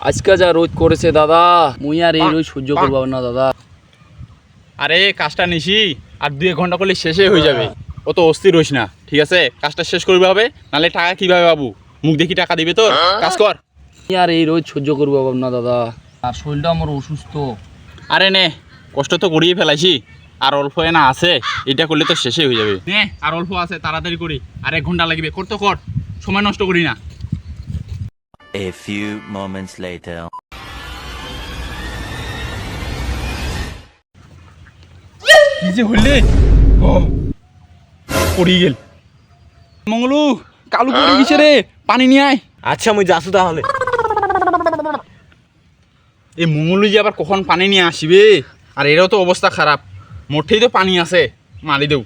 আজকে যা রোদ করেছে দাদা, মুই আর এই রোদ সহ্য করবো না দাদা। আরে কাজটা নিছি আর 2 ঘন্টা করলে শেষই হয়ে যাবে। অত অস্থির হইস না, ঠিক আছে? কাজটা শেষ করবে হবে, নালে টাকা কিভাবে পাবো? মুখ দেখি টাকা দিবে তোর, কাজ কর। মুই আর এই রোদ সহ্য করবো না দাদা, আর শরীরটা আমার অসুস্থ। আরে নে, কষ্ট তো করিয়ে ফেলাইছি, আর অল্প না আছে, এটা করলে তো শেষই হয়ে যাবে। নে আর অল্প আছে, তাড়াতাড়ি করি, আর 1 ঘন্টা লাগবে। কর তো কর, সময় নষ্ট করি না। A few moments later. কি যে হইলে পড়ি গেল। মঙ্গলু, কালু পড়ে গেছে রে, পানি নিয়ে আয়। আচ্ছা মুই যাচ্ছি তাহলে। এই মঙ্গলু যে আবার কখন পানি নিয়ে আসিবে, আর এরও তো অবস্থা খারাপ। মোটেই তো পানি আছে, মারি দেও।